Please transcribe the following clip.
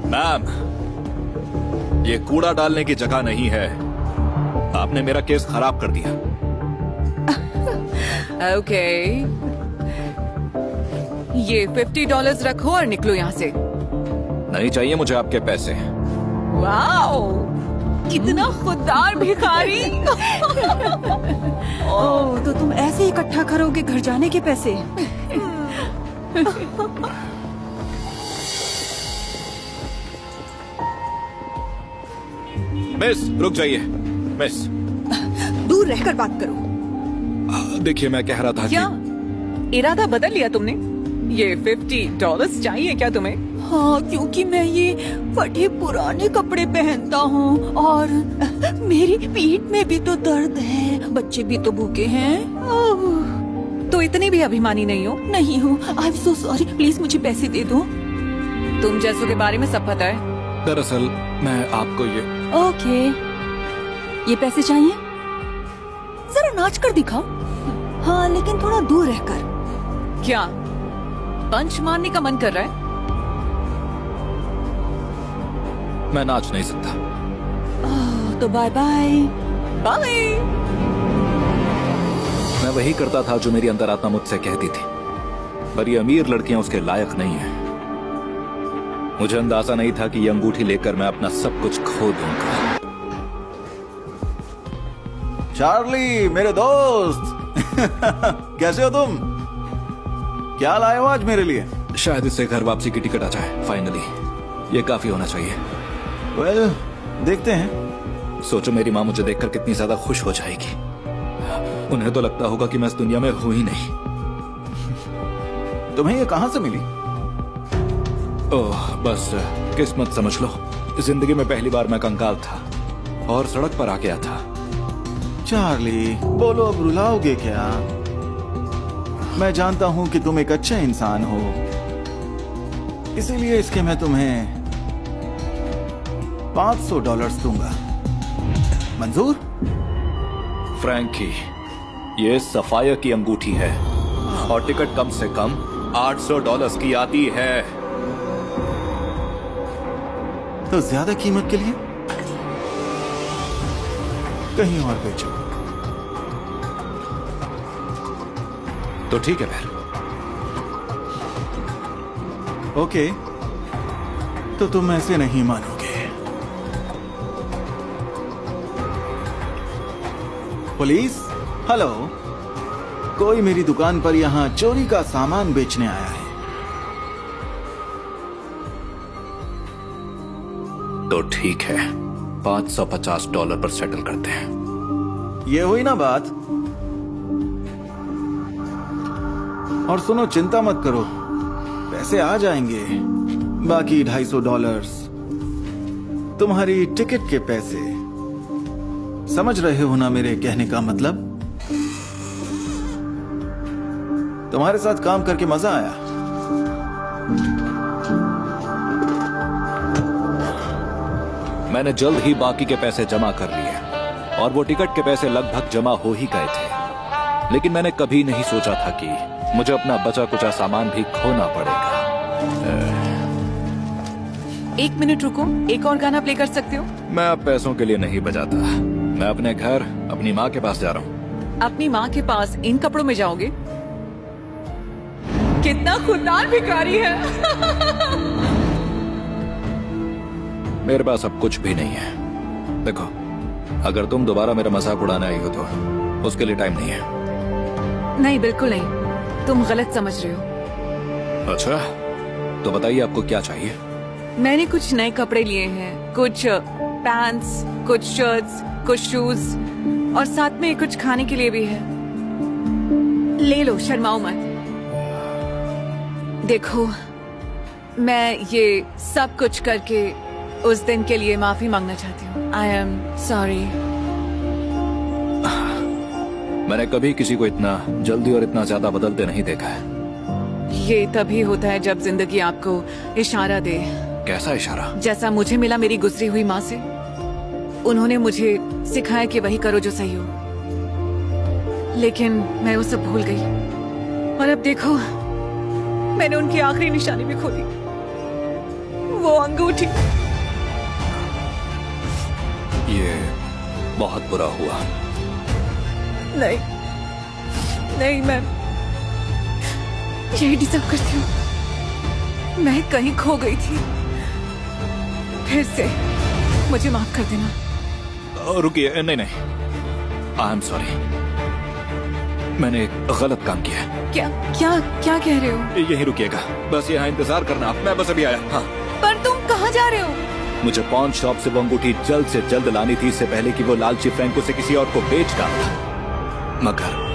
Ma'am, ये कूड़ा डालने की जगह नहीं है। आपने मेरा केस खराब कर दिया। ओके, ये $50 रखो और निकलो यहाँ से। नहीं चाहिए मुझे आपके पैसे। वाओ, कितना खुददार भिखारी। ओह, तो तुम ऐसे ही इकट्ठा करोगे घर जाने के पैसे? मिस, रुक जाइए। मिस, दूर रहकर बात करो। देखिए मैं कह रहा था क्या इरादा बदल लिया तुमने? ये $50 चाहिए क्या तुम्हें? हाँ, क्योंकि मैं ये फटे पुराने कपड़े पहनता हूँ और मेरी पीठ में भी तो दर्द है, बच्चे भी तो भूखे हैं। ओह, तो इतनी भी अभिमानी नहीं हो? नहीं हूँ। I am so sorry, please मुझे पैसे दे दो। तुम जैसों के बारे में सब पता है। दरअसल मैं आपको ये ओके, ये पैसे चाहिए? जरा नाच कर दिखाओ। हाँ, लेकिन थोड़ा दूर रहकर। क्या पंच मारने का मन कर रहा है? मैं नाच नहीं सकता। तो बाय बाय। बाय। मैं वही करता था जो मेरी अंतरात्मा मुझसे कहती थी, पर ये अमीर लड़कियां उसके लायक नहीं है। मुझे अंदाजा नहीं था कि ये अंगूठी लेकर मैं अपना सब कुछ खो दूंगा। चार्ली मेरे दोस्त कैसे हो तुम? क्या लाए हो आज मेरे लिए? शायद इससे घर वापसी की टिकट आ जाए। फाइनली ये काफी होना चाहिए। वेल, देखते हैं। सोचो मेरी माँ मुझे देखकर कितनी ज्यादा खुश हो जाएगी। उन्हें तो लगता होगा कि मैं इस दुनिया में हूं ही नहीं। तुम्हें ये कहां से मिली? ओह, बस किस्मत समझ लो। जिंदगी में पहली बार मैं कंकाल था और सड़क पर आ गया था। चार्ली, बोलो अब रुलाओगे क्या? मैं जानता हूं कि तुम एक अच्छा इंसान हो, इसीलिए इसके मैं तुम्हें $500 दूंगा। मंजूर? फ्रैंकी, ये सफाया की अंगूठी है और टिकट कम से कम $800 की आती है। तो ज्यादा कीमत के लिए कहीं और बेचो। तो ठीक है फिर। ओके, तो तुम ऐसे नहीं मानोगे। पुलिस, हेलो, कोई मेरी दुकान पर यहाँ चोरी का सामान बेचने आया है। तो ठीक है, $550 पर सेटल करते हैं। ये हुई ना बात? और सुनो, चिंता मत करो, पैसे आ जाएंगे। बाकी $250 तुम्हारी टिकट के पैसे। समझ रहे हो ना मेरे कहने का मतलब? तुम्हारे साथ काम करके मजा आया। मैंने जल्द ही बाकी के पैसे जमा कर लिए और वो टिकट के पैसे लगभग जमा हो ही गए थे। लेकिन मैंने कभी नहीं सोचा था कि मुझे अपना बचा कुचा सामान भी खोना पड़ेगा। एक मिनट रुको, एक और गाना प्ले कर सकते हो? मैं अब पैसों के लिए नहीं बजाता। मैं अपने घर, अपनी माँ के पास जा रहा हूँ। अपनी माँ के पास इन कपड़ों में जाओगे? कितना खुददार भिखारी है। मेरे पास अब कुछ भी नहीं है। देखो, अगर तुम दोबारा मेरा मजाक उड़ाने आई हो तो उसके लिए टाइम नहीं है। नहीं, बिल्कुल नहीं, तुम गलत समझ रहे हो। अच्छा, तो बताइए आपको क्या चाहिए? मैंने कुछ नए कपड़े लिए हैं, कुछ पैंट्स, कुछ शर्ट्स, कुछ शूज और साथ में कुछ खाने के लिए भी है। ले लो, शर्माओ मत। देखो, मैं ये सब कुछ करके उस दिन के लिए माफी मांगना चाहती हूँ। I am sorry. मैंने कभी किसी को इतना जल्दी और इतना ज्यादा बदलते नहीं देखा है। ये तभी होता है जब जिंदगी आपको इशारा दे। कैसा इशारा? जैसा मुझे मिला मेरी गुजरी हुई माँ से। उन्होंने मुझे सिखाया कि वही करो जो सही हो, लेकिन मैं वो सब भूल गई और अब देखो, मैंने उनकी आखिरी निशानी भी खो दी। वो अंगूठी। ये बहुत बुरा हुआ। नहीं नहीं, मैं यही डिजर्व करती हूँ। मैं कहीं खो गई थी। फिर से मुझे माफ कर देना। रुकिए, नहीं नहीं, आई एम सॉरी। मैंने एक गलत काम किया है। क्या क्या क्या कह रहे हो? यहीं रुकिएगा, बस यहाँ इंतजार करना, मैं बस अभी आया। हाँ, पर तुम कहाँ जा रहे हो? मुझे पॉन शॉप से वो अंगूठी जल्द से जल्द लानी थी, इससे पहले कि वो लालची फ्रैंक उसे किसी और को बेच डालता। मगर